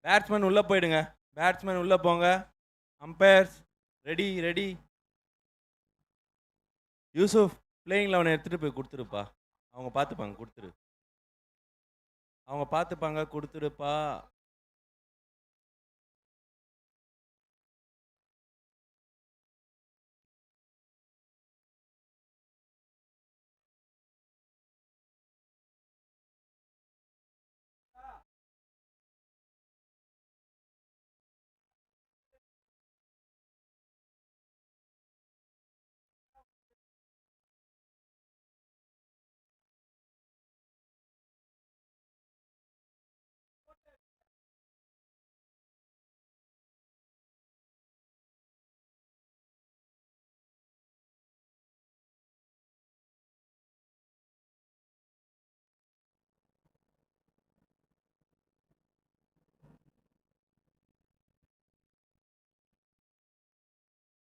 Batsman உள்ளே போயிடுங்க. Batsman உள்ளே போங்க. Umpires ready. யூசுப் பிளேயிங் 11 எடுத்துகிட்டு போய் கொடுத்துருப்பா. அவங்க பார்த்துப்பாங்க, கொடுத்துருப்பா.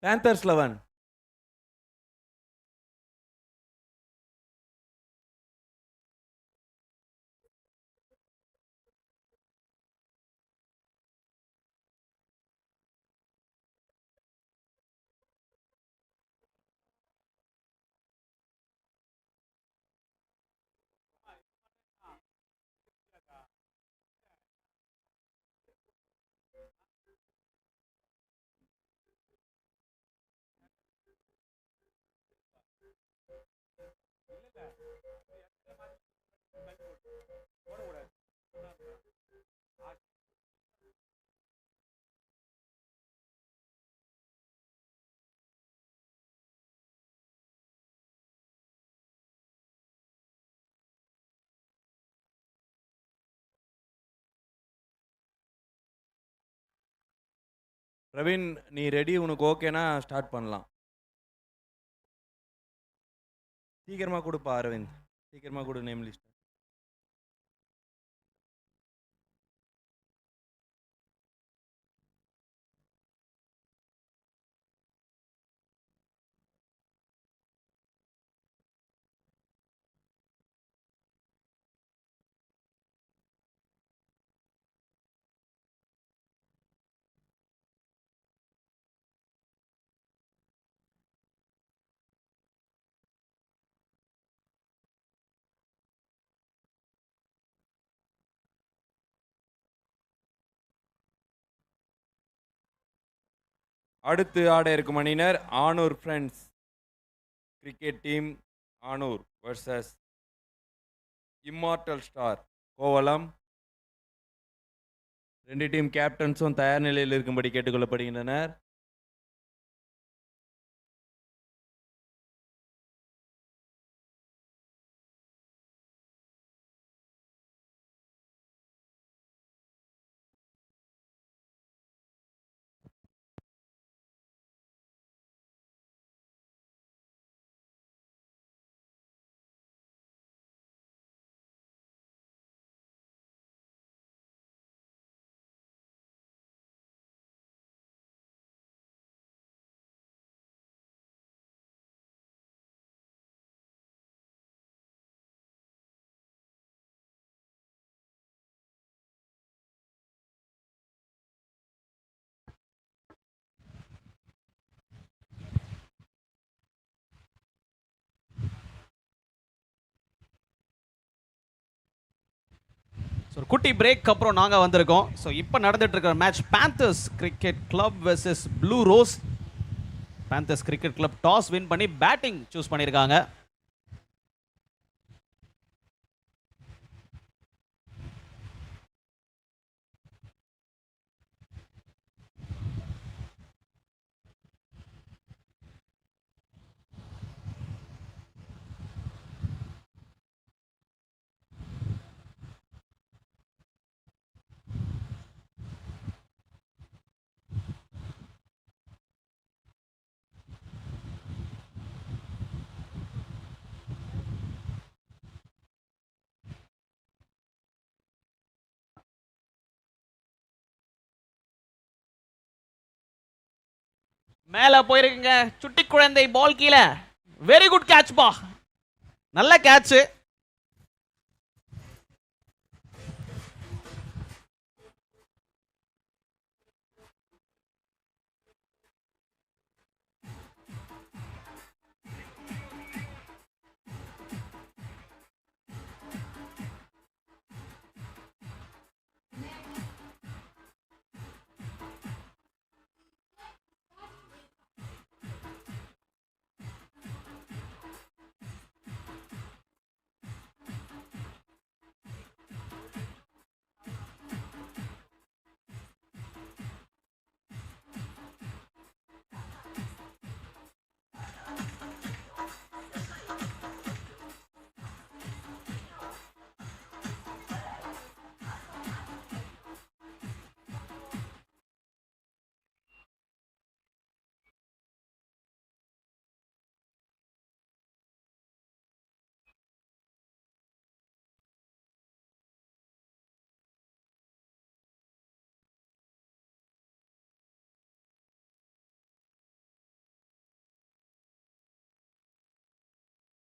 பேந்தர்ஸ் 11. பிரவீன் நீ ரெடி? உனக்கு ஓகேனா ஸ்டார்ட் பண்ணலாம். சீக்கிரமாக கொடுப்பா அரவிந்த், சீக்கிரமாக கொடு நேம் லிஸ்ட். அடுத்து ஆட இருக்கும் அணியினர் Anoor friends cricket team. Anoor versus immortal star Kovalam. 2 team கேப்டன்ஸும் தயார் நிலையில் இருக்கும்படி கேட்டுக்கொள்ளப்படுகின்றனர். ஒரு குட்டி பிரேக் அப்புறம் நாங்கள் வந்திருக்கோம். ஸோ இப்போ நடந்துட்டு இருக்கிற match panthers cricket club versus blue rose. Panthers cricket club toss win பண்ணி பேட்டிங் சூஸ் பண்ணியிருக்காங்க. மேலே போயிருக்குங்க சுட்டி குழந்தை பால் கீழே. வெரி குட் கேட்ச் பா, நல்ல கேட்சு.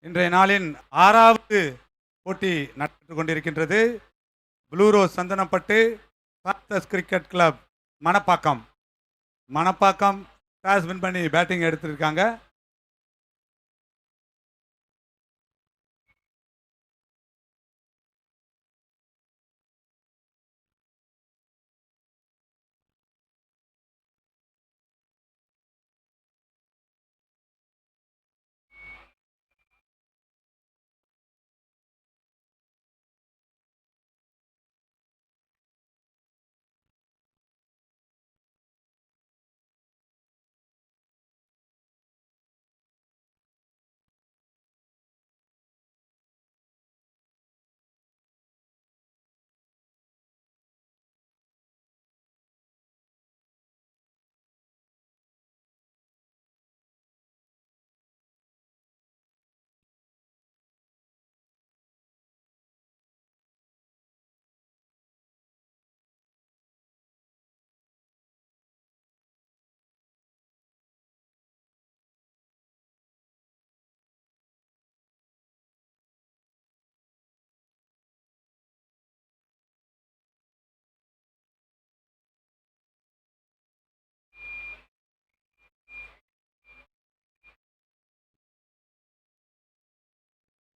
இன்றைய நாளின் 6வது போட்டி நடைபெற்றுக் கொண்டிருக்கின்றது. Blue rose Sandhanapattu panthers cricket club Manapakkam toss win பண்ணி பேட்டிங் எடுத்திருக்காங்க.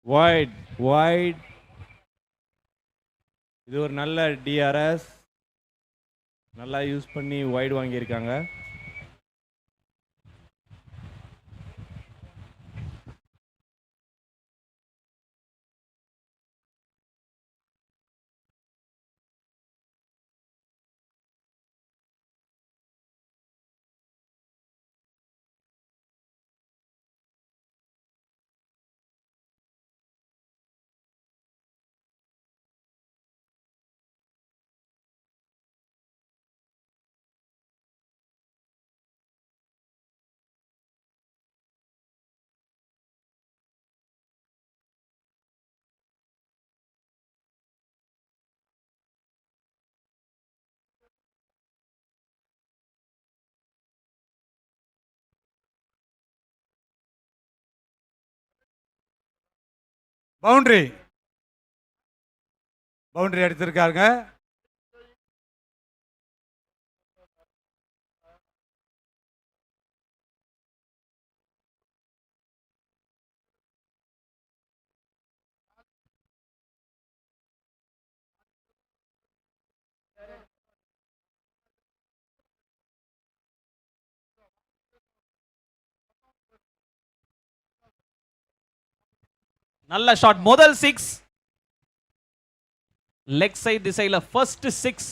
Wide wide. இது ஒரு நல்ல டிஆர்எஸ், நல்லா யூஸ் பண்ணி வைட் வாங்கியிருக்காங்க. பவுண்டரி அடித்திருக்காங்க. நல்ல ஷாட், முதல் 6 லெக் சைடு திசையில ஃபர்ஸ்ட் 6.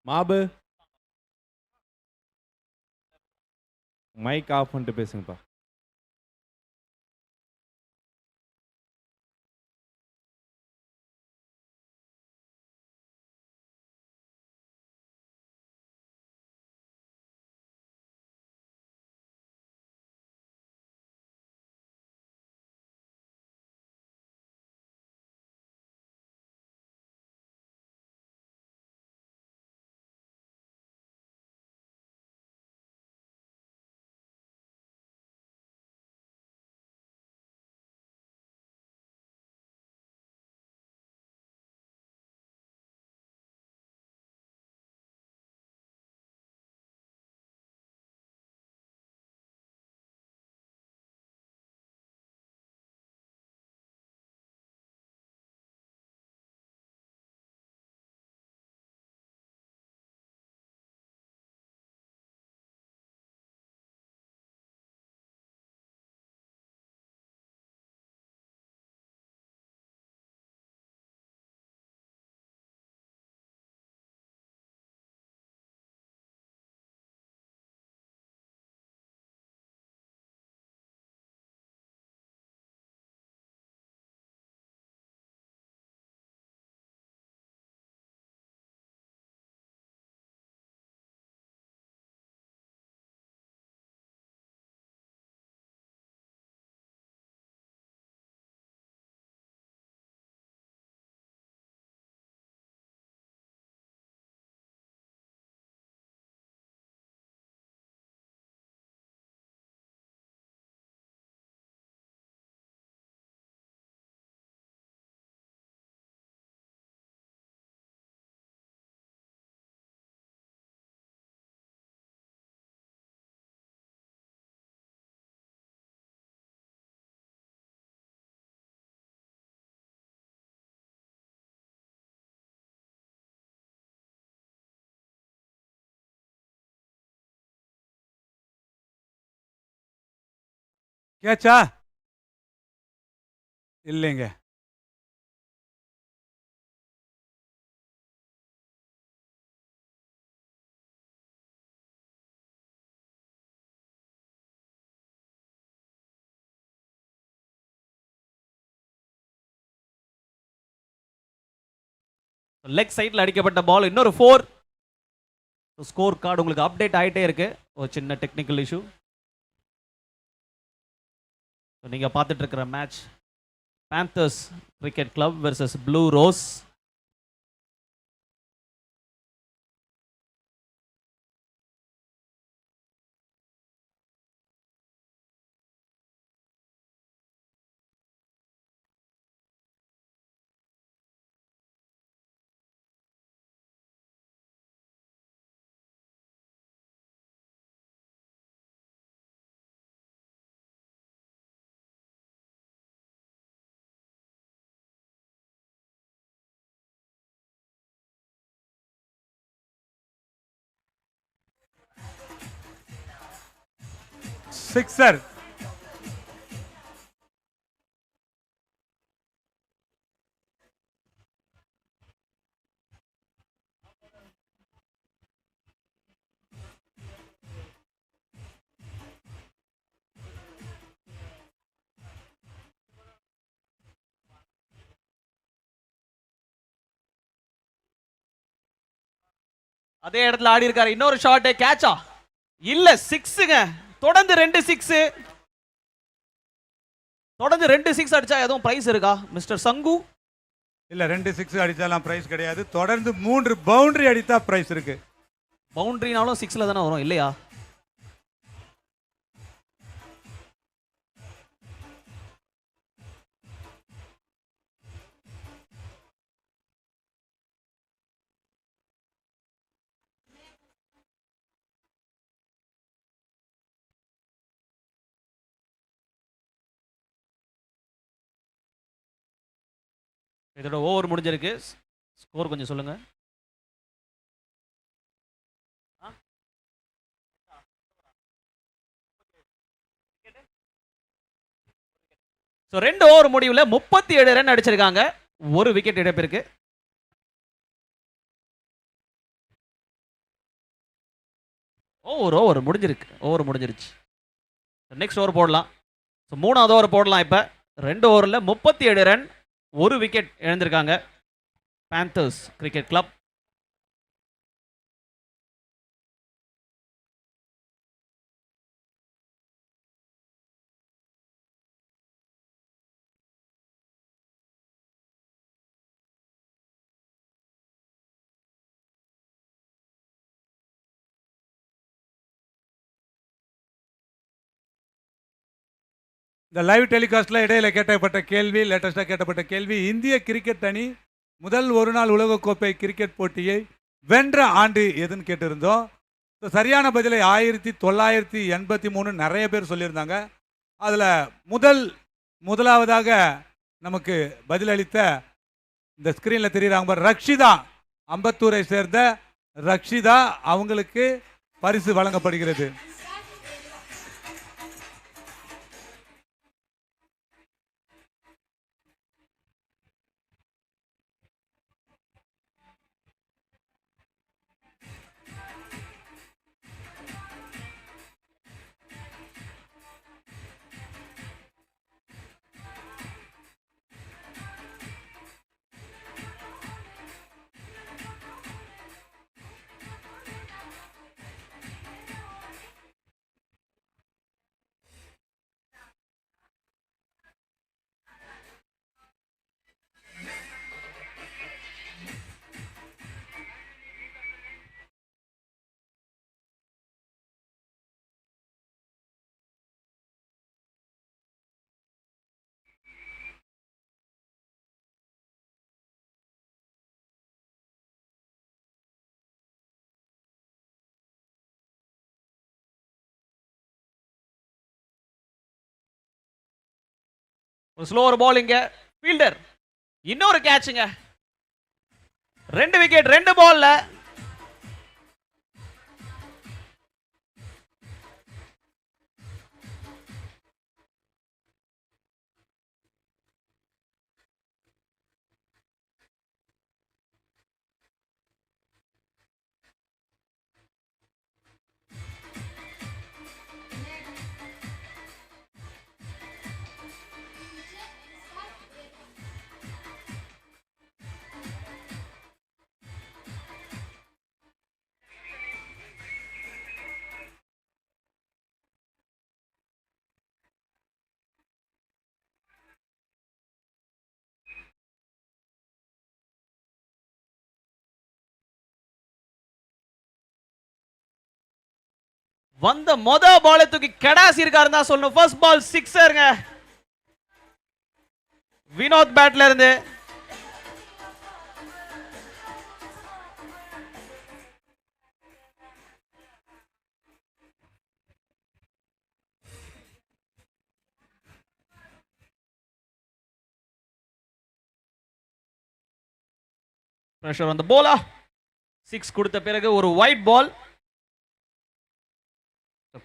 மாபு மைக் ஆஃப் பண்ணிட்டு பேசுங்கப்பா. கேட்சா இல்லைங்க. லெக் சைடில் அடிக்கப்பட்ட பால், இன்னொரு 4. ஸ்கோர் கார்டு உங்களுக்கு அப்டேட் ஆகிட்டே இருக்கு. ஒரு சின்ன டெக்னிக்கல் இஷ்யூ. நீங்கள் பார்த்துட்டு இருக்கிற match panthers cricket club versus blue rose. Sixer. அதே இடத்துல ஆடி இருக்காரு. இன்னொரு ஷாட், கேட்சா இல்ல, 6ங்க. தொடர்ந்து 2 6. தொடர்ந்து 2 6 அடிச்சா எதுவும் பிரைஸ் இருக்கா மிஸ்டர் சங்கு? இல்ல, 2 6 அடிச்சாலாம் பிரைஸ் கிடையாது. தொடர்ந்து 3 பவுண்டரி அடித்தா பிரைஸ் இருக்கு. பவுண்டரினாலும் 6ல தானே வரும் இல்லையா? இதோட ஓவர் முடிஞ்சிருக்கு. ஸ்கோர் கொஞ்சம் சொல்லுங்க. ஸோ 2 ஓவர் முடிவில் 37 ரன் அடிச்சிருக்காங்க. ஒரு விக்கெட் இழப்பிற்கு. ஓவர் முடிஞ்சிருக்கு. ஓவர் முடிஞ்சிருச்சு. நெக்ஸ்ட் ஓவர் போடலாம். ஸோ 3வது ஓவர் போடலாம். இப்போ 2 ஓவரில் 37 ரன், ஒரு விக்கெட் இழந்திருக்காங்க பேந்தர்ஸ் கிரிக்கெட் கிளப். இந்த லைவ் டெலிகாஸ்ட்ல இடையில கேட்டப்பட்ட கேள்வி, லேட்டஸ்டாக கேட்டப்பட்ட கேள்வி, இந்திய கிரிக்கெட் அணி முதல் ஒரு நாள் உலகக்கோப்பை கிரிக்கெட் போட்டியை வென்ற ஆண்டு எதுன்னு கேட்டிருந்தோம். சரியான பதிலை 1983 நிறைய பேர் சொல்லியிருந்தாங்க. அதில் முதலாவதாக நமக்கு பதிலளித்த இந்த ஸ்கிரீனில் தெரியுறாங்க ரக்ஷிதா, அம்பத்தூரை சேர்ந்த ரக்ஷிதா, அவங்களுக்கு பரிசு வழங்கப்படுகிறது. ஒரு ஸ்லோவர் பாலிங்க, ஃபீல்டர் இன்னொரு கேட்சுங்க. 2 விக்கெட் 2 பால்ல. வந்த பாலை தூக்கி கடாசி இருக்காருன்னு தான் சொல்லணும். ஃபர்ஸ்ட் பால் சிக்ஸருங்க வினோத் பேட்ல இருந்து. பிரஷர் அந்த போலா 6 கொடுத்த பிறகு ஒரு white ball.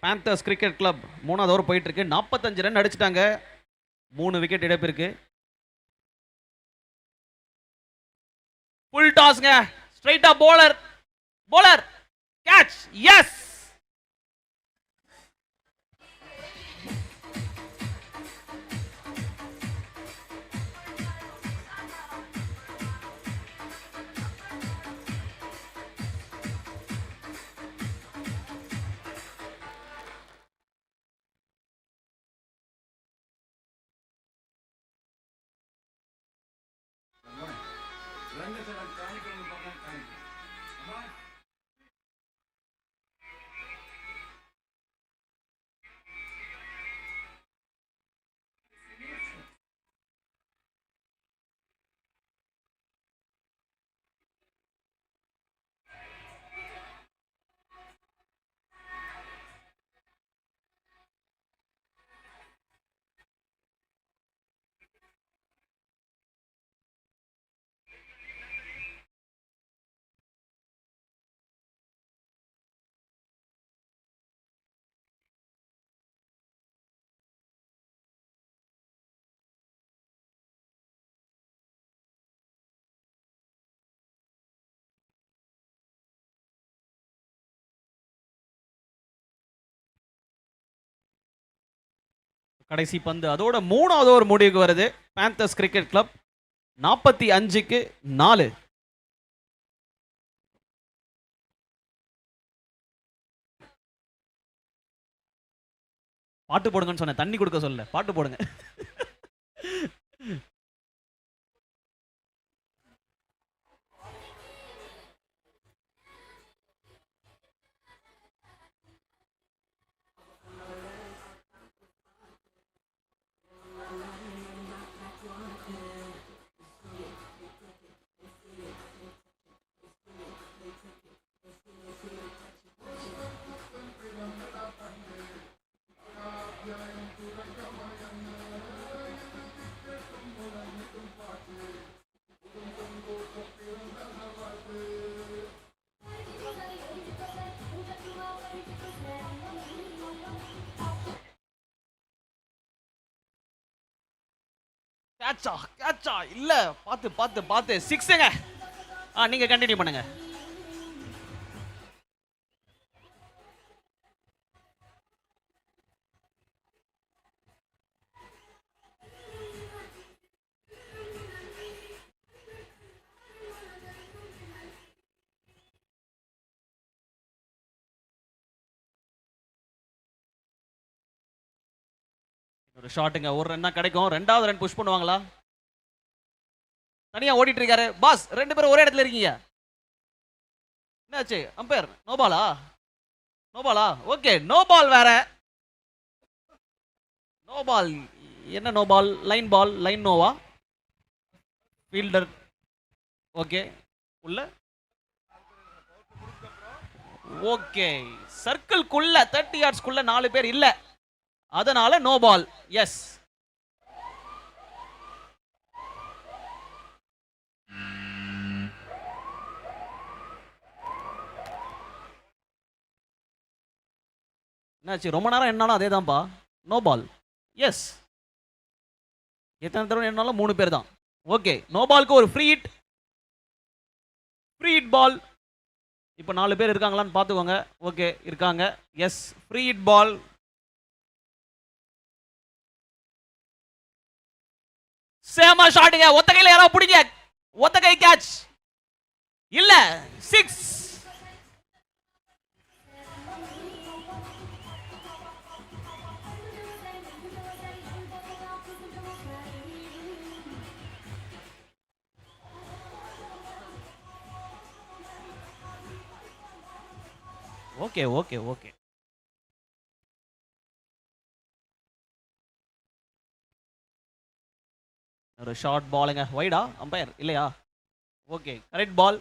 Panthers cricket club 3வது ஓவர் போயிட்டு இருக்கு. 45 ரன் அடிச்சிட்டாங்க. 3 விக்கெட் இழப்பிற்கு. ஃபுல் டாஸ்ங்க. ஸ்ட்ரைட்டா போலர் கேட்ச். எஸ். கடைசி பந்து. அதோட 3வது ஓவர் முடிவுக்கு வருது. பேந்தர்ஸ் கிரிக்கெட் கிளப் 45க்கு 4. பாட்டு போடுங்கன்னு சொன்னேன், தண்ணி கொடுக்க சொல்ல. பாட்டு போடுங்க. கேட்சா இல்ல, பாத்து 6ங்க. நீங்க கண்டினியூ பண்ணுங்க. ஒரு ஷாட்டுங்க. ஒரு ரன் தான் கிடைக்கும். 2வது ரன் புஷ் பண்ணுவாங்களா? தனியா ஓடிட்டு இருக்காரு பாஸ். 2 பேரும் ஒரே இடத்துல இருக்கீங்க. என்னாச்சு அம்பையர்? நோபாலா? Okay, no ball. வேற நோ பால். என்ன நோ பால்? லைன் நோவா? Fielder okay. உள்ள ஓகே. சர்க்கிள்குள்ள 30 யார்ட்ஸ்குள்ள 4 பேர் இல்ல, அதனால நோ பால். எஸ். என்னாச்சு? ரொம்ப நேரம் என்னாலும் அதே தான்ப்பா. No ball. எஸ். எத்தனை தடவை என்னாலும் 3 பேர் தான். ஓகே, நோ பாலுக்கு ஒரு ஃப்ரீ ஹிட் பால். இப்போ 4 பேர் இருக்காங்களான்னு பார்த்துக்கோங்க. ஓகே, இருக்காங்க. Yes, free hit ball. சேமா ஷாட்டுங்க. ஒத்த கையில யாராவது பிடிங்க. ஒத்த கை கேட்ச். இல்ல, 6. ஓகே. ஒரு ஷார்ட் பாலுங்க. வைடா அம்பையர் இல்லையா? ஓகே, கரெக்ட் பால்.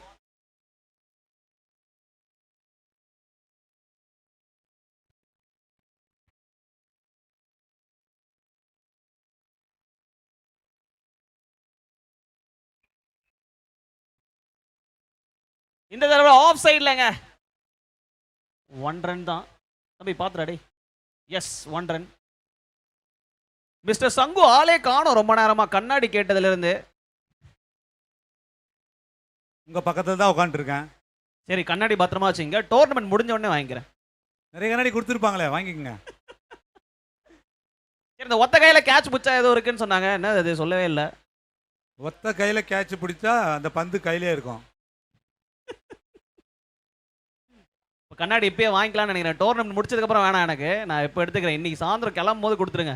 இந்த தடவை ஆஃப் சைட்லங்க. 1 ரன் தான். தம்பி பாத்துறாடி. S, 1 run. மிஸ்டர் சங்கு ஆளே காணோம் ரொம்ப நேரமா, கண்ணாடி கேட்டதுல இருந்து. உங்க பக்கத்துல தான் உட்காந்துருக்கேன். சரி, கண்ணாடி பத்திரமா வச்சுங்க. டோர்னமெண்ட் முடிஞ்ச உடனே வாங்கிக்கிறேன். நிறைய கண்ணாடி கொடுத்துருப்பாங்களே, வாங்கிக்கோங்க. சரி, இந்த ஒத்த கையில கேட்ச் புச்சா ஏதோ இருக்குன்னு சொன்னாங்க. என்ன அது சொல்லவே இல்லை. ஒத்த கையில கேட்ச் பிடிச்சா அந்த பந்து கையிலே இருக்கும். கண்ணாடி இப்பயே வாங்கிக்கலாம்னு நினைக்கிறேன். டோர்னமெண்ட் முடிச்சதுக்கு அப்புறம் வேணாம் எனக்கு. நான் இப்போ எடுத்துக்கிறேன். இன்னைக்கு சாயந்தரம் கிளம்பும் போது கொடுத்துருங்க.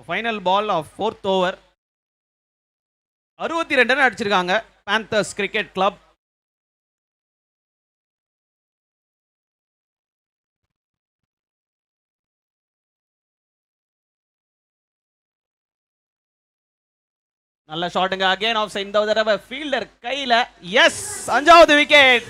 Final ball of 4th over. 62 run அடிச்சிருக்காங்க பேந்தர்ஸ் கிரிக்கெட் கிளப். நல்ல ஷாட்டுங்க. Again off side. இந்த தடவை ஃபீல்டர் கையில. எஸ், 5வது விக்கெட்.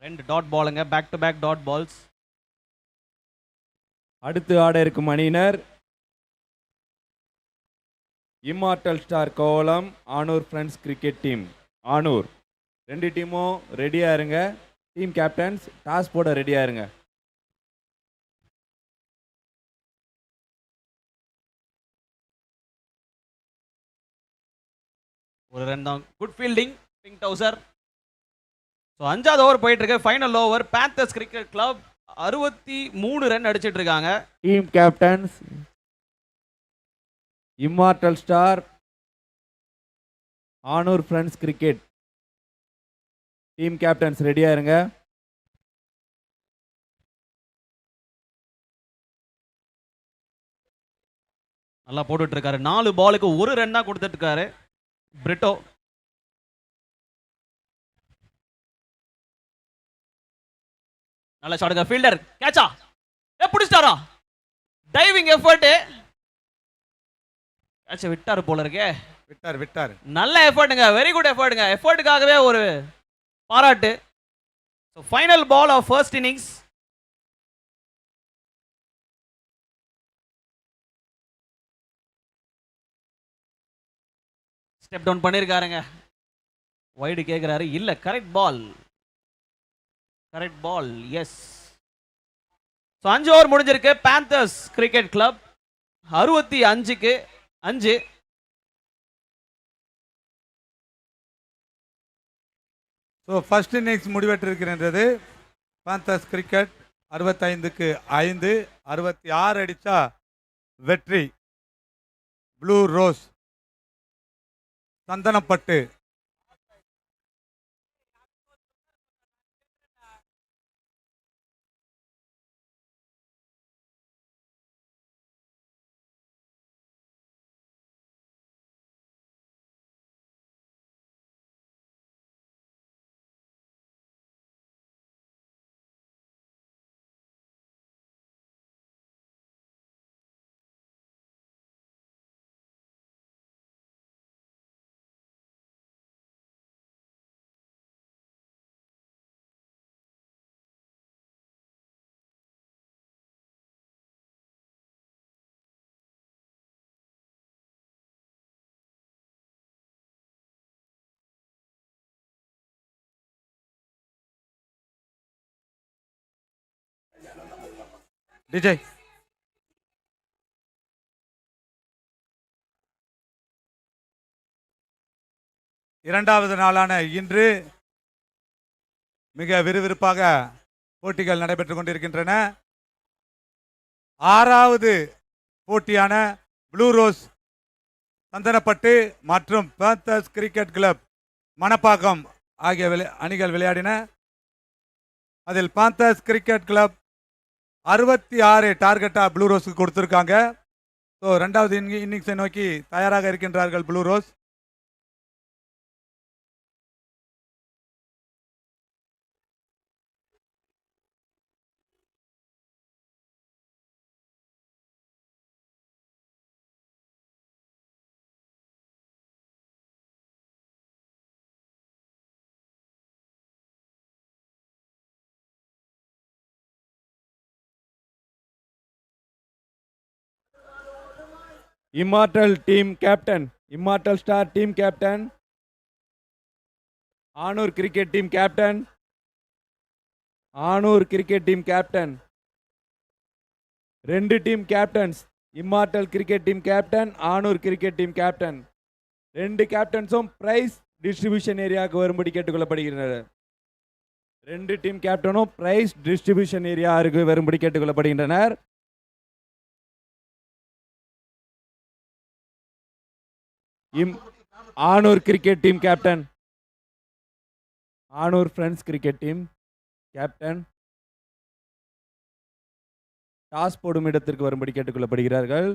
ரெண்டு டாட் பாலுங்க. Back to back dot balls. அடுத்து ஆட இருக்கும் அணியினர் immortal star Kovalam, Anoor friends cricket team. Anoor, ரெண்டு டீமும் ரெடியா இருங்க. டீம் கேப்டன்ஸ் டாஸ் போட ரெடியா இருங்க. ஒரு ரன் தான். குட் ஃபீல்டிங் பிங்க் டவுசர். ஸோ 5வது ஓவர் போயிட்டு இருக்கு. Final over. Panthers cricket club 63 run அடிச்சிட்டு இருக்காங்க. Team captains immortal star, Anoor friends cricket team captains ரெடியா இருங்க. நல்லா போட்டுட்டு இருக்காரு. 4 பாலுக்கு 1 ரன் தான் கொடுத்துட்டு இருக்காரு பிரிட்டோ. நல்ல ஷாட்டுங்க. ஃபீல்டர் கேட்சா பிடிச்சிட்டாரா? Diving effort. கேட்ச விட்டாரு போல இருக்கே. விட்டார். நல்ல எஃபர்ட்டுங்க. Very good எஃபர்ட்டுங்க. எஃபர்ட்டுக்காகவே ஒரு பாராட்டு. So final ball of first innings. Step down பண்ணியிருக்காருங்க. வைடு கேட்குறாரு. இல்லை, correct ball. Correct ball. Yes. So 5 over முடிஞ்சிருக்கு. பேந்தர்ஸ் கிரிக்கெட் கிளப் 65க்கு 5. ஸோ ஃபர்ஸ்ட் இன்னிங்ஸ் முடிவெற்றிருக்கின்றது. பேந்தர்ஸ் கிரிக்கெட் 65க்கு 5, 66 அடிச்சா வெற்றி. Blue rose Sandhanapattu Vijay. இரண்டாவது நாளான இன்று மிக விறுவிறுப்பாக போட்டிகள் நடைபெற்றுக் கொண்டிருக்கின்றன. ஆறாவது போட்டியான ப்ளூ ரோஸ் சந்தனப்பட்டு மற்றும் பேந்தர்ஸ் கிரிக்கெட் கிளப் மணப்பாக்கம் ஆகிய அணிகள் விளையாடின. அதில் பேந்தர்ஸ் கிரிக்கெட் கிளப் 66 டார்கெட்டாக ப்ளூ ரோஸுக்கு கொடுத்துருக்காங்க. ஸோ ரெண்டாவது இன்னிங்ஸை நோக்கி தயாராக இருக்கின்றார்கள் blue rose. Immortal team captain, Immortal Star team captain, Anur cricket team captain, Anur cricket team captain, ரெண்டு team captains, immortal cricket team captain, Anoor cricket team captain, ரெண்டு கேப்டன்ஸும் price distribution ஏரியாவுக்கு வரும்படி கேட்டுக்கொள்ளப்படுகின்றனர். ரெண்டு டீம் கேப்டனும் பிரைஸ் டிஸ்ட்ரிபியூஷன் ஏரியாவுக்கு வரும்படி கேட்டுக்கொள்ளப்படுகின்றனர். Anoor cricket team captain, Anoor friends cricket team captain toss போடும் இடத்திற்கு வரும்படி கேட்டுக்கொள்ளப்படுகிறார்கள்.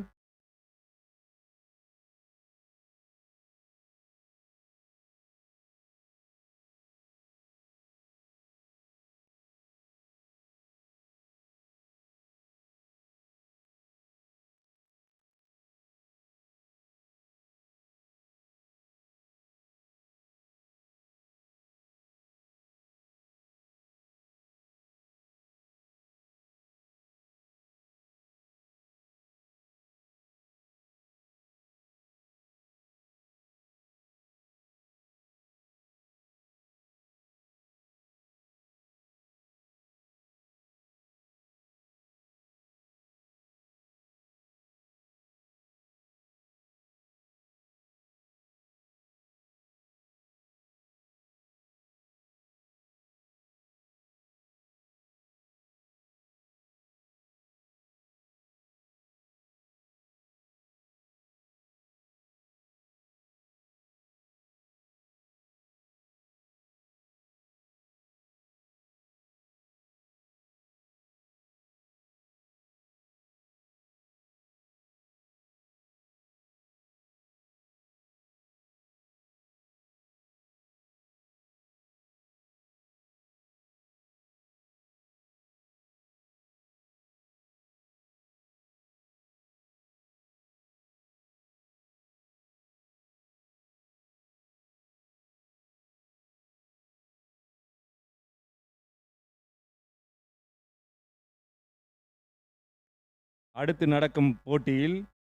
அடுத்து நடக்கும் போட்டியில்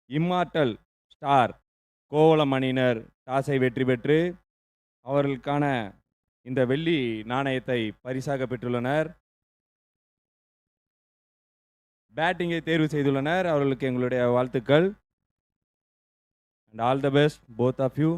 இம்மார்டல் ஸ்டார் கோவளம் அணியினர் டாஸை வெற்றி பெற்று அவர்களுக்கான இந்த வெள்ளி நாணயத்தை பரிசாக பெற்றுள்ளனர். பேட்டிங்கை தேர்வு செய்துள்ளனர். அவர்களுக்கு எங்களுடைய வாழ்த்துக்கள். And all the best both of you.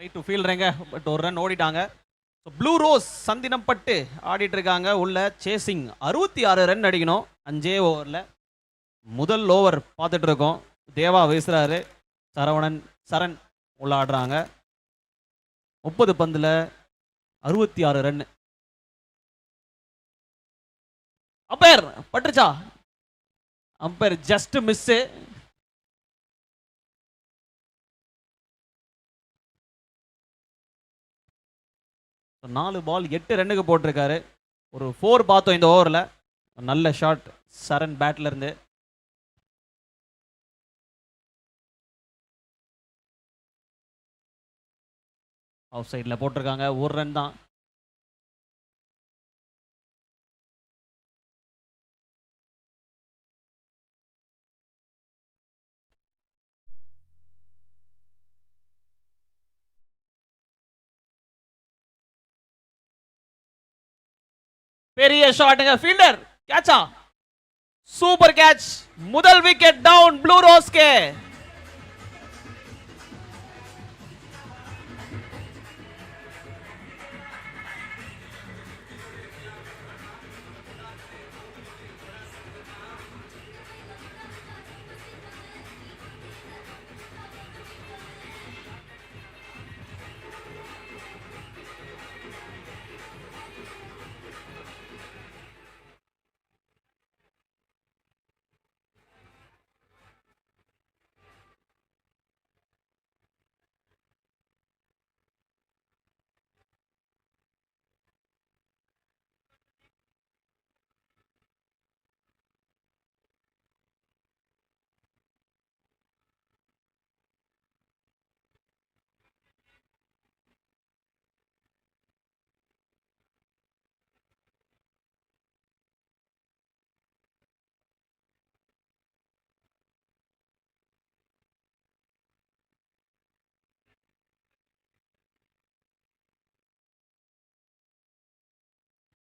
Right to ஃபீல்டுறேங்க, பட் ஒரு ரன் ஓடிட்டாங்க. ஸோ ப்ளூ ரோஸ் சந்தினப்பட்டு ஆடிட்டு இருக்காங்க. உள்ள சேசிங் 66 ரன் அடிக்கணும். 5 ஓவரில் முதல் ஓவர் பார்த்துட்டு இருக்கோம். தேவா வீசுறாரு, சரண் உள்ள ஆடுறாங்க. 30 பந்தில் 66 ரன். அம்பையர் பட்டுச்சா? Umpire just miss. நாலு பால் 8 ரன்னுக்கு போட்டிருக்காரு. ஒரு 4 பார்த்தோம் இந்த ஓவரில். நல்ல ஷாட் சரண் பேட்ல இருந்து. ஆஃப் சைடில் போட்டிருக்காங்க. ஒரு ரன் தான். பெரிய ஷாட்டுங்க. ஃபீல்டர் கேட்சா? Super catch. முதல் விக்கெட் டவுன் ப்ளூ ரோஸ்க்கு.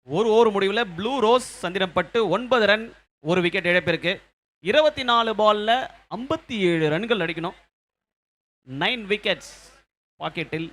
ஒரு ஓவர் முடிவில் ப்ளூ ரோஸ் சந்திரம்பட்டு 9 ரன், ஒரு விக்கெட் இழப்பிற்கு. 24 பால்ல 57 ரன்கள் அடிக்கணும். 9 விக்கெட்ஸ் பாக்கெட்டில்.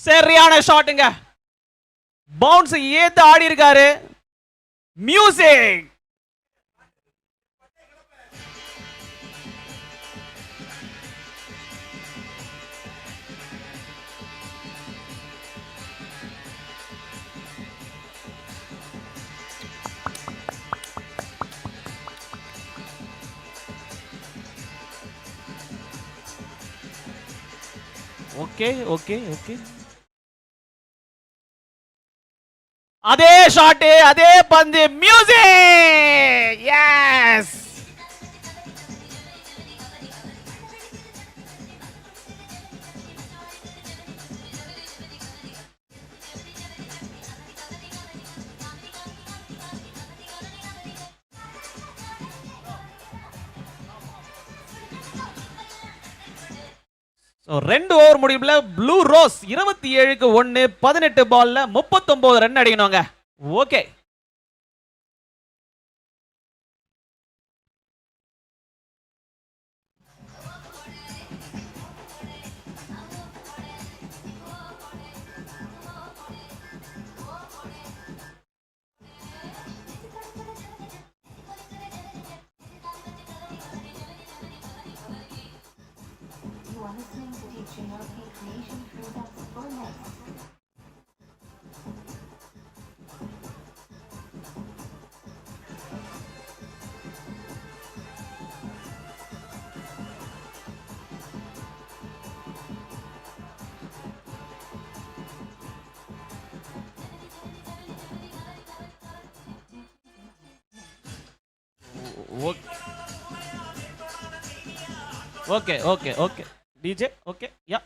சரியான ஷாட்டுங்க. பவுன்ஸ் ஏத்து ஆடி இருக்காரு. மியூசிக். Okay okay okay. அதே ஷாட், அதே பந்து, மியூசிக். எஸ். ரெண்டு ஓவர் முடிவுல ப்ளூ ரோஸ் 27க்கு 1, 18 பால்ல 39 ரன் அடிக்கணுங்க. Okay. You are listening to DJ LK Creation through Dance for Next. Okay okay okay DJ okay yeah.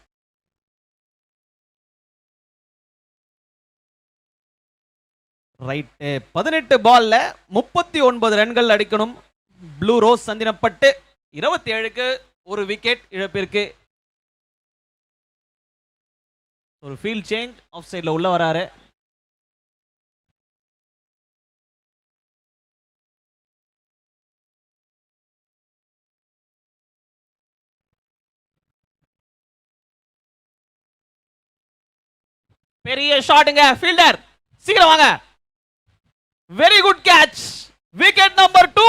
Right. 18 பால்ல 39 ரன்கள் அடிக்கணும் ப்ளூ ரோஸ் சந்திரப்பட்டு. 27க்கு 1 விக்கெட் இழப்பிற்கு. ஒரு ஃபீல்ட் சேஞ்ச், ஆஃப் சைட்ல உள்ள வராரு. பெரிய ஷாட்டுங்க. ஃபீல்டர் சீக்கிரம் வாங்க. Very good catch. Wicket number 2.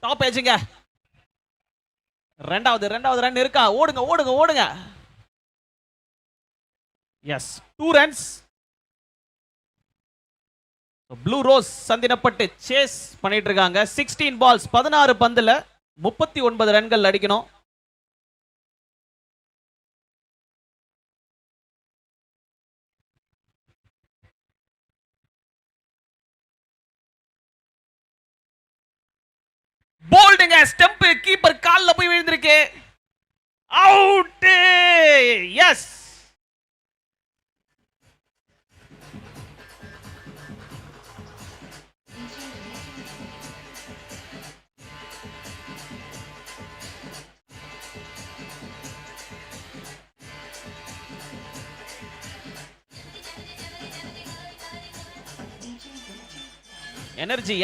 Top ஏஜுங்க. ரெண்டாவது ரன் இருக்கா? ஓடுங்க ஓடுங்க ஓடுங்க. Yes, 2 runs. Blue rose Sandhanapattu chase பண்ணிட்டு இருக்காங்க. 16 பால்ஸ் 16 பந்துல 39 ரன்கள் அடிக்கணும். போல்டுங்க. ஸ்டெம்ப் கீப்பர் கால்ல போய் விழுந்திருக்கு. அவுட். எஸ்.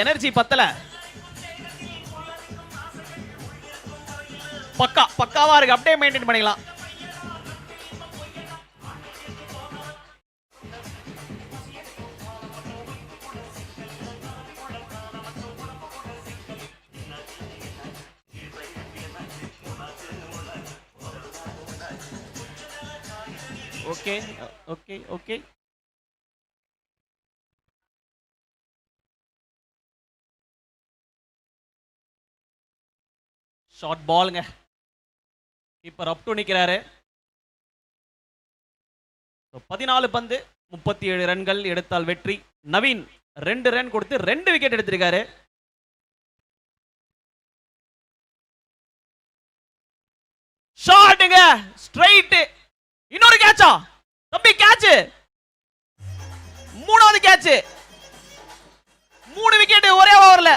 எனர்ஜி பத்தல. பக்காவா இருக்கு. அப்படியே மெயின்டைன் பண்ணிக்கலாம். Okay okay okay. ஷார்ட் பால்ங்க. கீப்பர் அப் டு நிக்கிறாரு. 14 பந்து 37 ரன்கள் எடுத்தால் வெற்றி. நவீன் 2 ரன் கொடுத்து 2 விக்கெட் எடுத்திருக்காரு. ஷாட்டுங்க. ஸ்ட்ரைட். இன்னொரு கேட்சா தம்பி? கேட்ச். மூணாவது கேட்ச். 3 விக்கெட் ஒரே ஓவர்ல.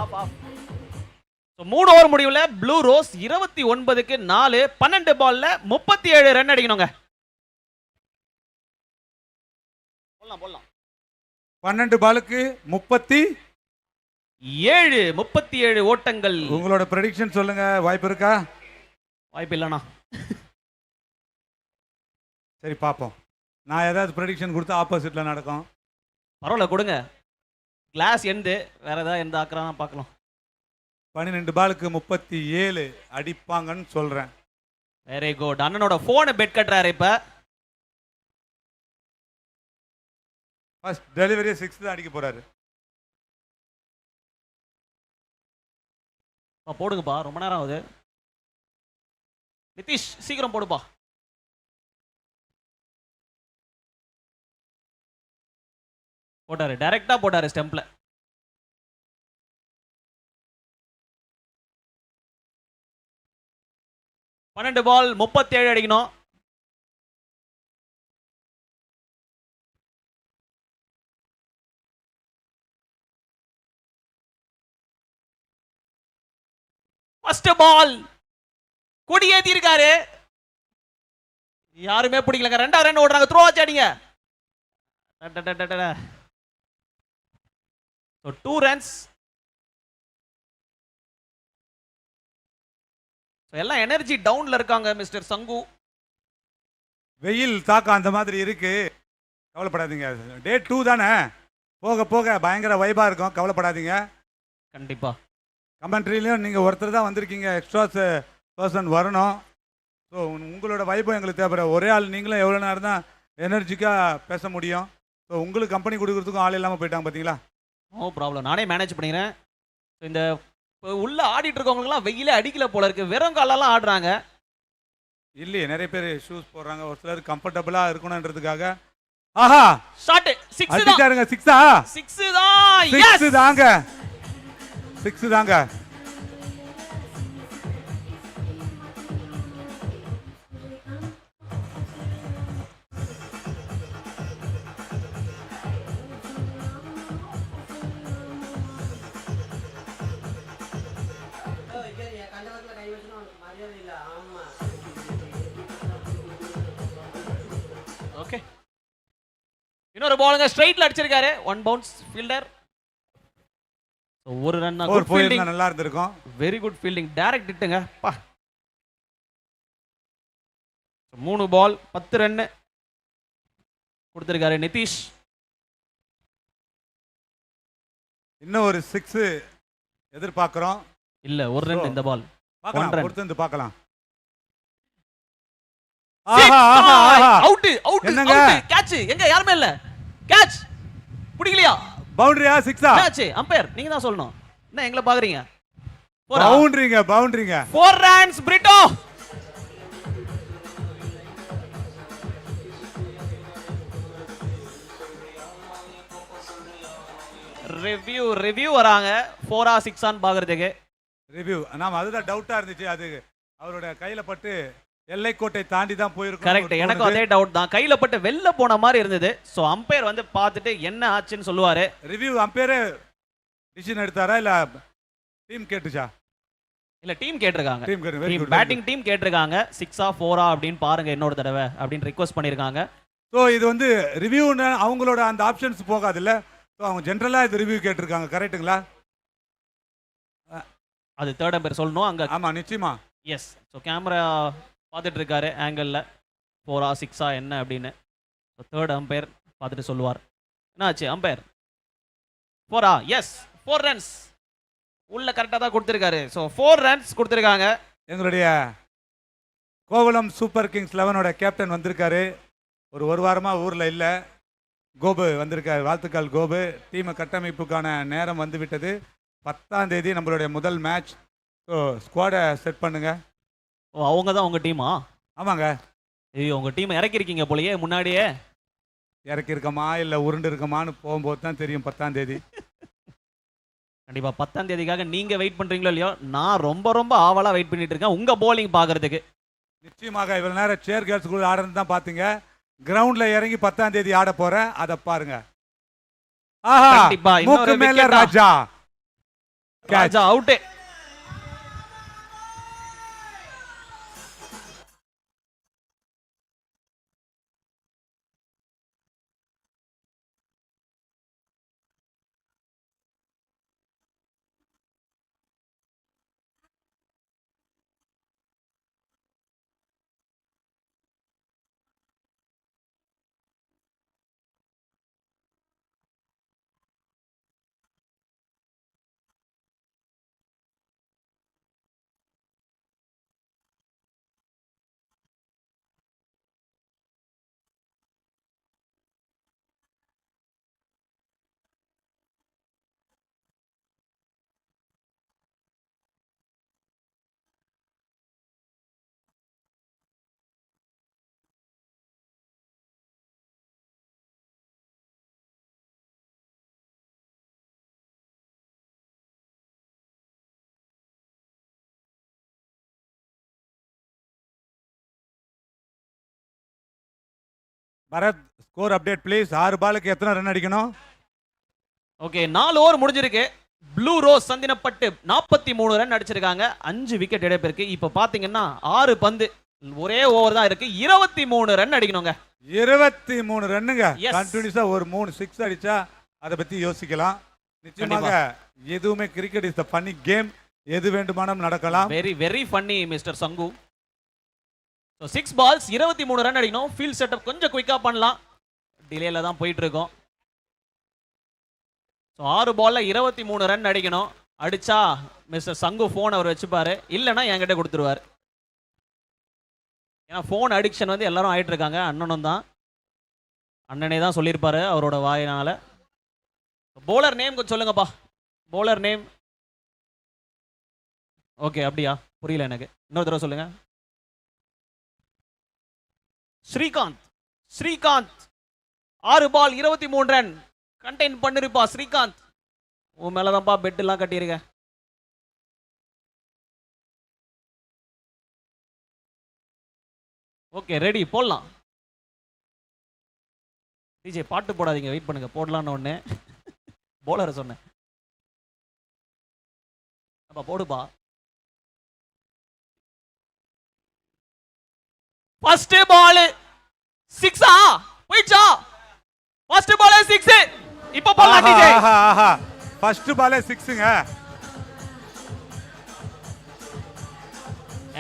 Off off. ஸோ 3 ஓவர் முடிவுல ப்ளூ ரோஸ் 29க்கு 4, 12 பால்ல 37 ரன் அடிக்கணுங்க. போடலாம் 12 பாலுக்கு 37 ஓட்டங்கள். உங்களோட ப்ரெடிக்ஷன் சொல்லுங்க, வாய்ப்பு இருக்கா? வாய்ப்பு இல்லைண்ணா. சரி பார்ப்போம். நான் ஏதாவது ப்ரெடிக்ஷன் கொடுத்தா ஆப்போசிட்ல நடக்கும். பரவாயில்ல கொடுங்க. கிளாஸ் எந்து வேற ஏதாவது எந்த ஆக்குறாங்க பார்க்கலாம். 12 பாலுக்கு 37 அடிப்பாங்கன்னு சொல்றேன். Very good. அண்ணனோட போனை பெட் கட்டுறாரு இப்ப. ஃபர்ஸ்ட் டெலிவரி 6 தான் அடிக்க போறாரு. போடுங்கப்பா, ரொம்ப நேரம் ஆகுது. நிதிஷ் சீக்கிரம் போடுப்பா. போட்டாரு, டைரக்டா போட்டாரு ஸ்டெம்ப்ல. பன்னெண்டு பால் 37 அடிக்கணும். ஃபர்ஸ்ட் பால் கொடியேத்தி இருக்காரு, யாருமே பிடிக்கலங்க. 2வது ரன் ஓடுறாங்க, த்ரோ ஆச்சு அடிங்க. 2 ரன்ஸ். எல்லாம் எனர்ஜி டவுன்ல இருக்காங்க மிஸ்டர் சங்கு. வெயில் தாக்கம் அந்த மாதிரி இருக்கு, கவலைப்படாதீங்க. டே 2 தானே, போக போக பயங்கர வைபா இருக்கும், கவலைப்படாதீங்க. கண்டிப்பா கமெண்ட்ரிலையும் நீங்கள் ஒருத்தர் தான் வந்திருக்கீங்க, எக்ஸ்ட்ரா பர்சன் வரணும். ஸோ உங்களோட வைபம் எங்களுக்கு தேவை. ஒரே ஆள் நீங்களும் எவ்வளோ நேரம் தான் எனர்ஜிக்காக பேச முடியும். ஸோ உங்களுக்கு கம்பெனி கொடுக்குறதுக்கும் ஆள் இல்லாமல் போயிட்டாங்க பார்த்தீங்களா. நோ ப்ராப்ளம், நானே மேனேஜ் பண்ணிக்கிறேன். இந்த உள்ள ஆடிட்டு இருக்கவங்களுக்குலாம் வெயிலே அடிக்கல போல இருக்கு, வெறும் காலெல்லாம் ஆடுறாங்க. இல்லையே, நிறைய பேர் ஷூஸ் போடுறாங்க, ஒரு சிலர் கம்ஃபர்டபுளாக இருக்கணுன்றதுக்காக. ஆஹா, ஷாட் 6 தான். அடிச்சாருங்க. 6ஆ? 6 தான். 6 தாங்க, 6 தாங்க. ஓகே, இன்னொரு பாலுங்க ஸ்ட்ரைட்ல அடிச்சிருக்காரு. 1 பவுன்ஸ் ஃபீல்டர். ஒரு ரன் தான். குட் ஃபீல்டிங், நல்லா இருந்திருக்கும். வெரி குட் ஃபீல்டிங், டைரக்ட் ஹிட்டுங்க. பா 3 பால் 10 ரன் கொடுத்திருக்காரு நிதிஷ். இன்னும் ஒரு 6 எதிர்பார்க்கிறோம். இல்ல, ஒரு ரன் இந்த பால். பார்க்கலாம், 1 run. பொறுத்து வந்து பார்க்கலாம். அவுட் அவுட் என்னங்க? கேட்ச் எங்க? யாருமே இல்ல. கேட்ச் பிடிக்கலையா? பவுண்டரியா 6ஆ? என்னாச்சு? அம்பையர் நீங்க தான் சொல்லணும். என்ன எங்களை பாக்குறீங்க? பவுண்டரிங்க, பவுண்டரிங்க. 4 ரன்ஸ் பிரிட்டோ. ரிவ்யூ வராங்க 4ஆ 6ஆன்னு பாக்குறதுக்கு. ரிவ்யூ நாம அதுதான் டவுட்டா இருந்துச்சு, அது அவரோட கையில பட்டு எல்லைக்கோட்டை தாண்டி தான் போயிருக்கும். கரெக்ட், எனக்கும் அதே டவுட் தான். கையில பட்டு வெளில போன மாதிரி இருந்தது. சோ அம்பையர் வந்து பார்த்துட்டு என்ன ஆச்சுன்னு சொல்லுவாரு. ரிவ்யூ அம்பையரே டிசிஷன் எடுத்தாரா இல்ல டீம் கேட்டுச்சா? இல்ல, டீம் கேட்டிருக்காங்க. டீம் கேட்டு, வெரி குட். பேட்டிங் டீம் கேட்டிருக்காங்க 6ஆ 4ஆ அப்படின்னு பாருங்க இன்னொரு தடவை அப்படின்னு ரிக்வெஸ்ட் பண்ணிருக்காங்க. ஸோ இது வந்து ரிவ்யூன்னு அவங்களோட அந்த ஆப்ஷன்ஸ் போகாது இல்ல. ஸோ அவங்க ஜென்ரலா இது ரிவ்யூ கேட்டிருக்காங்க, கரெக்ட்டுங்களா? அது தேர்ட் அம்பையர் சொல்லணும் அங்க. ஆமா, நிச்சயமா. எஸ். ஸோ கேமரா பார்த்துட்டு இருக்காரு ஆங்கிளில் 4ஆ 6ஆ என்ன அப்படின்னு. ஸோ தேர்ட் அம்பையர் பார்த்துட்டு சொல்லுவார். என்னாச்சு அம்பையர்? 4ஆ? எஸ், 4 ரன்ஸ் உள்ள கரெக்டாக தான் கொடுத்துருக்காரு. ஸோ 4 ரன்ஸ் கொடுத்துருக்காங்க. எங்களுடைய கோவளம் சூப்பர் கிங்ஸ் 11ஓட கேப்டன் வந்திருக்காரு. ஒரு வாரமா ஊர்ல இல்ல. கோபு வந்திருக்காரு, வாழ்த்துக்கள் கோபு. டீம் கட்டமைப்புக்கான நேரம் வந்து விட்டது. 10ஆம் தேதி நம்மளுடைய முதல் மேட்ச். ஸோ ஸ்குவாடை செட் பண்ணுங்க. ஓ, அவங்க தான் உங்க டீமா? ஆமாங்க. ஐயோ, உங்க டீம் இறக்கிருக்கீங்க போலயே முன்னாடியே. இறக்கி இருக்கமா இல்லை உருண்டு இருக்கமான்னு போகும்போது தான் தெரியும் 10ஆம் தேதி. கண்டிப்பா 10ஆம் தேதிக்காக நீங்க வெயிட் பண்றீங்களோ இல்லையோ, நான் ரொம்ப ரொம்ப ஆவலா வெயிட் பண்ணிட்டு இருக்கேன் உங்க bowling பார்க்கிறதுக்கு. நிச்சயமாக இவ்வளவு நேரம் சேர் கேர்ள்ஸ் கூட ஆடுறது தான் பார்த்தீங்க. கிரவுண்ட்ல இறங்கி 10ஆம் தேதி ஆட போறேன், அதை பாருங்க. ஆஹா, கண்டிப்பா இன்னொரு மூக்கு மேல wicket-ஆ? Raja, Raja out. Bharath score update please. 6 பாலுக்கு எத்தனை ரன் அடிக்கணும்? ஓகே 4 ஓவர் முடிஞ்சிருக்கு. ப்ளூ ரோஸ் சந்தினப்பட்டு 43 ரன் அடிச்சிருக்காங்க. 5 விக்கெட் இழப்பிற்கு. இப்போ பாத்தீங்கன்னா 6 பந்து ஒரே ஓவர் தான் இருக்கு. 23 ரன் அடிக்கணுங்க. 23 ரன்னுங்க. Yes. கண்டினியூஸா ஒரு 3 6 அடிச்சா அதை பத்தி யோசிக்கலாம். நிச்சயமாக எதுவுமே cricket is the funny game. எது வேண்டுமானாலும் நடக்கலாம். வெரி வெரி ஃபன்னி மிஸ்டர் சங்கு. ஸோ 6 பால்ஸ் 23 ரன் அடிக்கணும். ஃபீல்ட் செட்டப் கொஞ்சம் குயிக்காக பண்ணலாம். டிலேல தான் போயிட்டு இருக்கோம். ஸோ 6 பால்ல 23 ரன் அடிக்கணும். அடிச்சா மிஸ்டர் சங்கு ஃபோன் அவர் வச்சுப்பாரு, இல்லைன்னா என்கிட்ட கொடுத்துருவார். ஏன்னா ஃபோன் அடிக்ஷன் வந்து எல்லாரும் ஆயிட்டு இருக்காங்க. அண்ணனும் தான், அண்ணனே தான் சொல்லியிருப்பாரு அவரோட வாயினால. போலர் நேம் கொஞ்சம் சொல்லுங்கப்பா. Bowler name. ஓகே அப்படியா, புரியல எனக்கு, இன்னொரு தடவை சொல்லுங்க. ஸ்ரீகாந்த். ஸ்ரீகாந்த் 6 பால் 23 ரன். கண்டெயின் பண்ணிருப்பா ஸ்ரீகாந்த். உன் மேலதான்ப்பா பெட் எல்லாம் கட்டியிருக்கேன். ஓகே ரெடி, போடலாம். டிஜே பாட்டு போடாதீங்க, வெயிட் பண்ணுங்க, போடலான்னு ஒண்ணு போலரை சொன்னேன். அப்பா போடுப்பா. ஃபர்ஸ்ட் பால் 6 போயிச்சா? First ball 6. இப்போ போலாம் டிஜே. ஃபர்ஸ்ட் பாலே 6ங்க.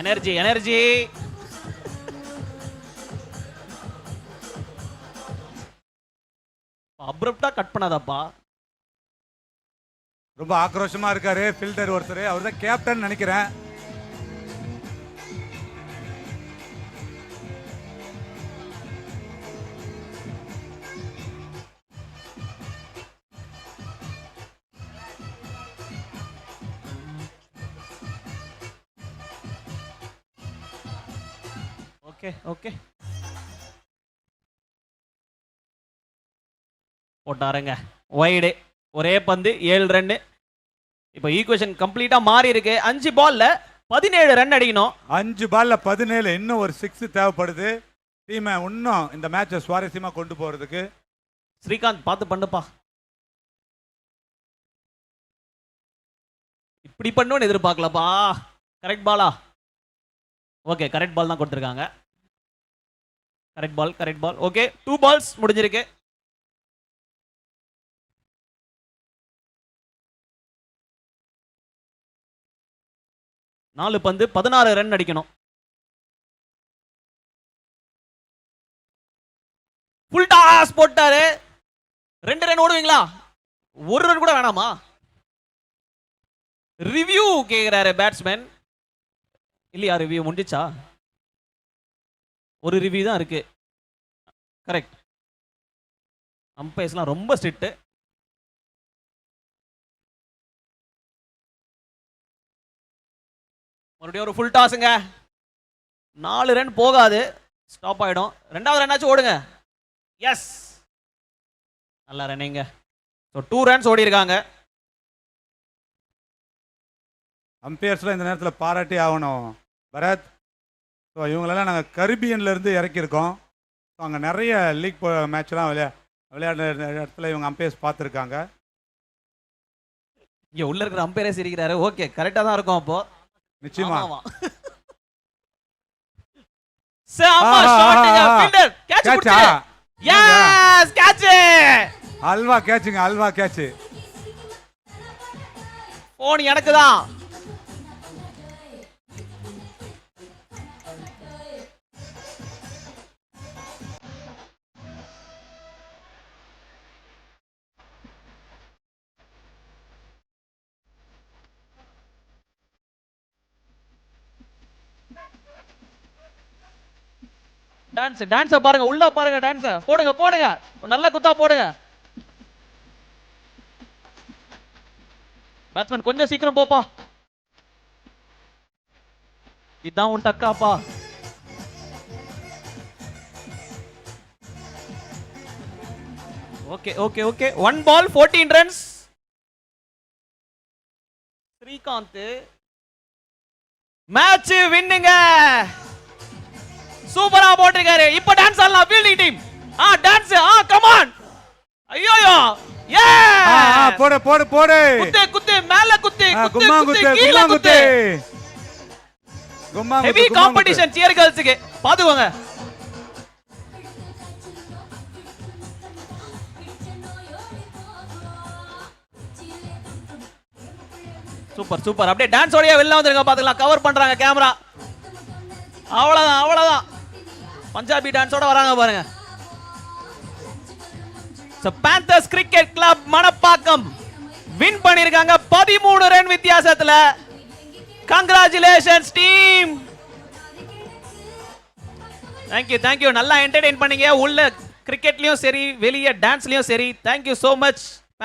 Energy energy. அப்ரப்டா கட் பண்ணாதப்பா. ரொம்ப ஆக்ரோஷமா இருக்காரு ஃபீல்டர் ஒருத்தர். அவர் தான் கேப்டன் நினைக்கிறேன். Okay okay போட்டாருங்க. வைடு, ஒரே பந்து 7 ரன். இப்போ ஈக்குவேஷன் கம்ப்ளீட்டா மாறி இருக்கு. 5 பால்ல 17 ரன் அடிக்கணும். 5 பால்ல 17. இன்னும் ஒரு 6 தேவைப்படுது டீமை இன்னும் இந்த மேட்சை சுவாரஸ்யமா கொண்டு போறதுக்கு. ஸ்ரீகாந்த் பார்த்து பண்ணுப்பா. இப்படி பண்ணுன்னு எதிர்பார்க்கலப்பா. கரெக்ட் பாலா? ஓகே கரெக்ட் பால் தான் கொடுத்துருக்காங்க. கரெக்ட் பால் கரெக்ட் பால். ஓகே 2 பால்ஸ் முடிஞ்சிருக்கு. நாலு பந்து 16 ரன் அடிக்கணும். ஃபுல் டாஸ் போட்டாரு. 2 ரன் ஓடுவீங்களா? 1 ரன் கூட வேணாமா? ரிவ்யூ கேக்குறாரு பேட்ஸ்மேன். இல்லையா, ரிவ்யூ முடிஞ்சிச்சா? ஒரு ரிவ்யூ தான் இருக்கு. கரெக்ட். அம்பையர்ஸ்லாம் ரொம்ப ஸ்ட்ரிக்ட். மறுபடியும் ஒரு ஃபுல் டாஸுங்க. 4 ரன் போகாது, ஸ்டாப் ஆயிடும். 2வது ரன்னாச்சும் ஓடுங்க. எஸ், நல்லா ரன்னிங்க. ஸோ 2 ரன்ஸ் ஓடி இருக்காங்க. அம்பையர்ஸ்லாம் இந்த நேரத்தில் பாராட்டி ஆகணும் பரத். ஸோ இவங்களெல்லாம் நாங்கள் கரிபியன்ல இருந்து இறக்கியிருக்கோம். ஸோ அங்கே நிறைய லீக் மேட்ச்லாம் விளையாடுற இடத்துல இவங்க அம்பையர்ஸ் பார்த்துருக்காங்க. இங்க உள்ள இருக்கிற அம்பையரே சிரிக்கிறாரு. ஓகே, கரெக்டா தான் இருக்கும் அப்போ. நிச்சயமா ஆமா. செம ஷாட்டுங்க ஃபீல்டர் கேட்ச் Catch புடிச்சு. ஆ? Yes catch. அல்வா கேட்சுங்க, அல்வா கேட்ச். போன் எனக்கு தான். டான்ஸ் பாருங்க, உள்ள பாருங்க டான்ஸ். போடுங்க போடுங்க, நல்ல குத்தா போடுங்க. பேட்ஸ்மேன் கொஞ்சம் சீக்கிரம் போப்பா. இதான் உன் டக்காப்பா. ஓகே ஓகே ஓகே, 1 பால் 14 ரன்ஸ். ஸ்ரீகாந்த் மேட்ச் வின்னுங்க. சூப்பரா போட்டிருக்காரு. இப்போ டான்ஸ் ஆடலாம் fielding team. Dance, come on. ஐயோயோ, போடு போடு போடு. குத்து குத்து, மேல குத்து கும்மா குத்து குத்து, கீழ கும்மா குத்து. குத்து. கும்மா குத்து. ஹெவி காம்படிஷன் சியர் கேர்ள்ஸ்க்கு. பாத்துக்கோங்க. Super super. அப்படியே டான்ஸ் ஓடியா வெளில வந்துருங்க, பாத்துக்கலாம். கவர் பண்றாங்க கேமரா. அவ்வளவுதான் அவ்வளவுதான். பஞ்சாபி டான்ஸோட வராங்க பாருங்க. Panthers cricket club Manapakkam win பண்ணிருக்காங்க 13 ரன் வித்தியாசத்துல. Congratulations team. தேங்க்யூ. நல்லா என்டர்டெயின் பண்ணீங்க. உள்ள கிரிக்கெட்லயும் சரி, வெளியே டான்ஸ்லயும் சரி. Thank you so much.